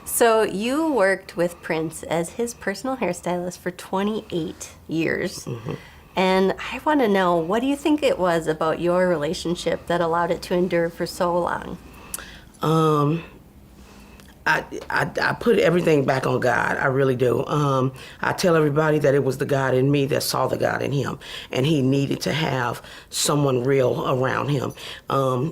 So you worked with Prince as his personal hairstylist for 28 years. And I want to know, what do you think it was about your relationship that allowed it to endure for so long? Um, I put everything back on God. I really do. I tell everybody that it was the God in me that saw the God in him, and he needed to have someone real around him.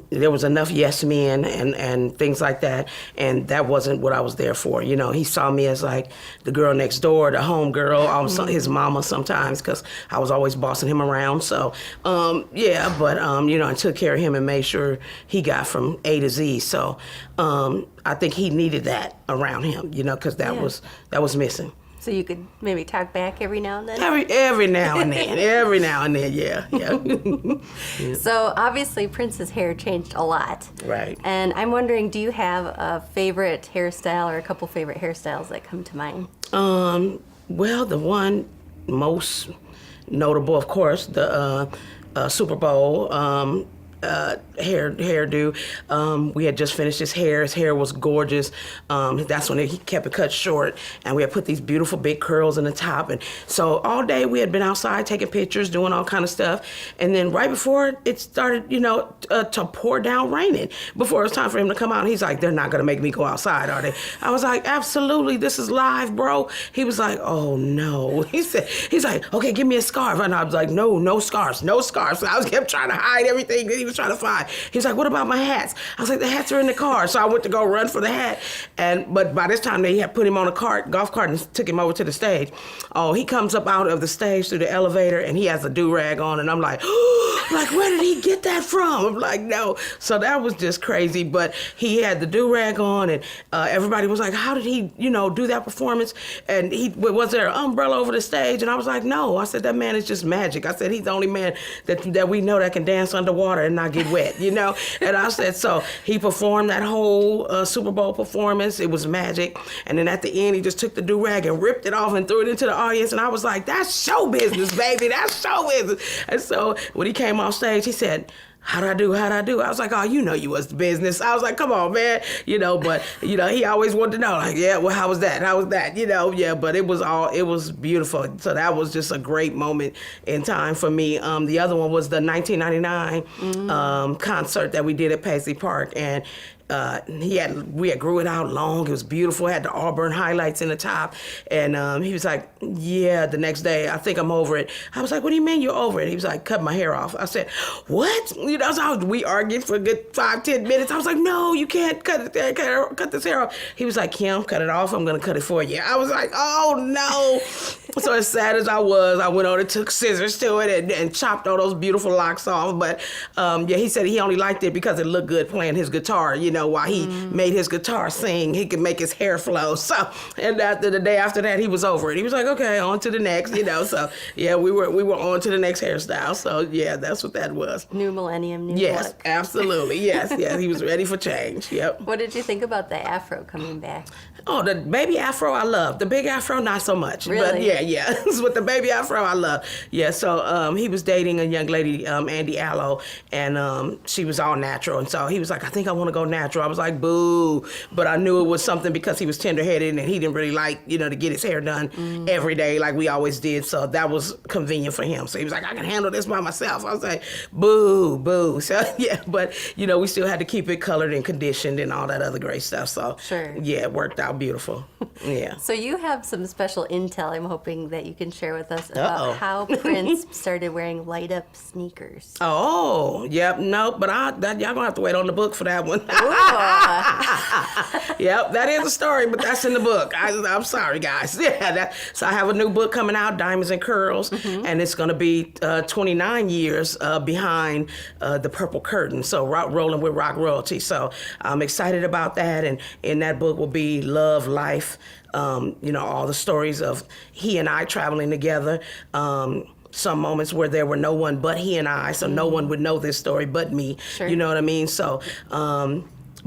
There was enough yes men and things like that, and that wasn't what I was there for. You know, he saw me as like the girl next door, the home girl, his mama sometimes, because I was always bossing him around. So, I took care of him and made sure he got from A to Z. So, I think he needed that around him, because that was missing. So you could maybe talk back every now and then? Every now and then, yeah. So obviously Prince's hair changed a lot. Right. And I'm wondering, do you have a favorite hairstyle or a couple favorite hairstyles that come to mind? Well, the one most notable, of course, the Super Bowl hairdo. We had just finished his hair. His hair was gorgeous. That's when he kept it cut short, and we had put these beautiful big curls in the top. And so all day we had been outside taking pictures, doing all kind of stuff. And then right before it started, to pour down raining, before it was time for him to come out, he's like, "They're not gonna make me go outside, are they?" I was like, "Absolutely, this is live, bro." He was like, "Oh no." He's like, "Okay, give me a scarf." And I was like, "No scarves, no scarves." So I kept trying to hide everything that he was trying to find. He was like, "What about my hats?" I was like, "The hats are in the car." So I went to go run for the hat. But by this time they had put him on a golf cart, and took him over to the stage. Oh, he comes up out of the stage through the elevator, and he has a do-rag on, and I'm like, like, where did he get that from? I'm like, no. So that was just crazy. But he had the do-rag on, and everybody was like, "How did he, do that performance?" And was there an umbrella over the stage? And I was like, "No." I said, "That man is just magic." I said, "He's the only man that we know that can dance underwater and not get wet, And I said, so he performed that whole Super Bowl performance. It was magic. And then at the end, he just took the do-rag and ripped it off and threw it into the audience. And I was like, "That's show business, baby. That's show business." And so when he came off stage, he said, "How'd I do? I was like, "Oh, you was the business." I was like, "Come on, man." But, he always wanted to know, like, "Yeah, well, how was that? But it was beautiful. So that was just a great moment in time for me. The other one was the 1999 concert that we did at Paisley Park. And we had grew it out long. It was beautiful. It had the auburn highlights in the top. And he was like, "Yeah," the next day, "I think I'm over it." I was like, "What do you mean you're over it?" He was like, "Cut my hair off." I said, "What?" So we argued for a good 5-10 minutes. I was like, "No, you can't cut this hair off." He was like, "Kim, cut it off. I'm going to cut it for you." I was like, "Oh, no." So as sad as I was, I went on and took scissors to it and chopped all those beautiful locks off. But he said he only liked it because it looked good playing his guitar, while he made his guitar sing, he could make his hair flow. So, and the day after that, he was over it. He was like, "Okay, on to the next," So, yeah, we were on to the next hairstyle. So, yeah, that's what that was. New millennium, new Yes, look. Absolutely. Yes. He was ready for change. Yep. What did you think about the afro coming back? Oh, the baby afro I love. The big afro, not so much. Really? But yeah. With the baby afro, I love. Yeah, so he was dating a young lady, Andy Allo, and she was all natural. And so he was like, "I think I want to go natural." I was like, "Boo." But I knew it was something because he was tender-headed and he didn't really like, to get his hair done every day like we always did. So that was convenient for him. So he was like, "I can handle this by myself." I was like, boo. So, yeah, but, we still had to keep it colored and conditioned and all that other great stuff. So, sure. Yeah, it worked out beautiful. Yeah. So you have some special intel I'm hoping that you can share with us about how Prince started wearing light-up sneakers. Oh, yep, nope, but y'all gonna have to wait on the book for that one. Yep, that is a story, but that's in the book. I'm sorry, guys. Yeah, so I have a new book coming out, Diamonds and Curls, and it's gonna be 29 years behind the purple curtain. So rolling with rock royalty. So I'm excited about that, and in that book will be love, life. All the stories of he and I traveling together. Some moments where there were no one but he and I, so no one would know this story but me. Sure. You know what I mean? So,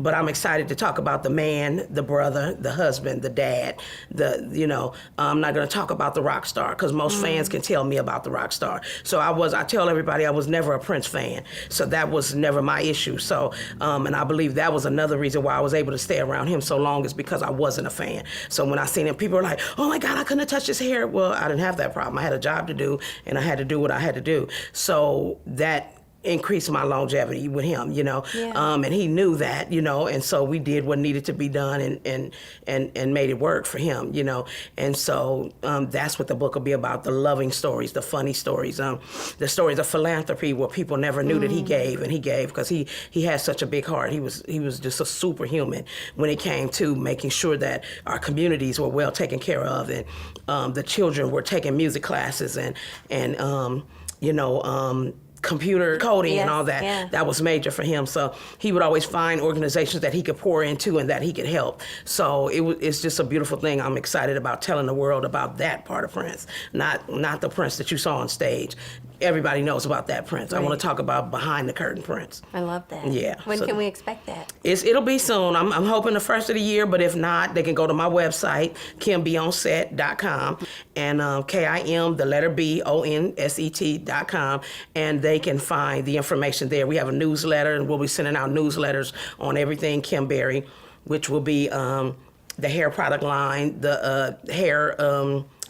but I'm excited to talk about the man, the brother, the husband, the dad. I'm not going to talk about the rock star because most fans can tell me about the rock star. So I tell everybody I was never a Prince fan, so that was never my issue. So, and I believe that was another reason why I was able to stay around him so long is because I wasn't a fan. So when I seen him, people were like, "Oh my God, I couldn't have touched his hair." Well, I didn't have that problem. I had a job to do, and I had to do what I had to do. So that increased my longevity with him, Yeah. And he knew that, and so we did what needed to be done and made it work for him, and so that's what the book will be about, the loving stories, the funny stories, the stories of philanthropy where people never knew that he gave, and he gave because he had such a big heart. He was just a superhuman when it came to making sure that our communities were well taken care of, and the children were taking music classes and computer coding and all that. Yeah. That was major for him. So he would always find organizations that he could pour into and that he could help. So it's just a beautiful thing. I'm excited about telling the world about that part of Prince, not the Prince that you saw on stage. Everybody knows about that Prince. Right. I want to talk about behind the curtain Prince. I love that. Yeah. When So can we expect that? it'll be soon. I'm hoping the first of the year, but if not, they can go to my website, kimbonset.com, and KIM, the letter B, ONSET.com, and they can find the information there. We have a newsletter, and we'll be sending out newsletters on everything Kim Berry, which will be the hair product line, the hair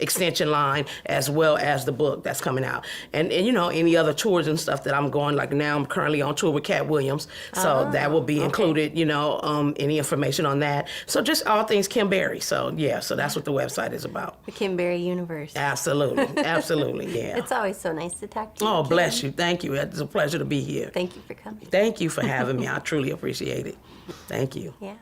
extension line, as well as the book that's coming out. And any other tours and stuff that I'm going, like now I'm currently on tour with Cat Williams, so that will be included, any information on that. So just all things Kim Berry. So yeah, so that's what the website is about. The Kim Berry universe. Absolutely, absolutely, yeah. It's always so nice to talk to you. Oh, Kim. bless you. Thank you. It's a pleasure to be here. Thank you for coming. Thank you for having me. I truly appreciate it. Thank you. Yeah.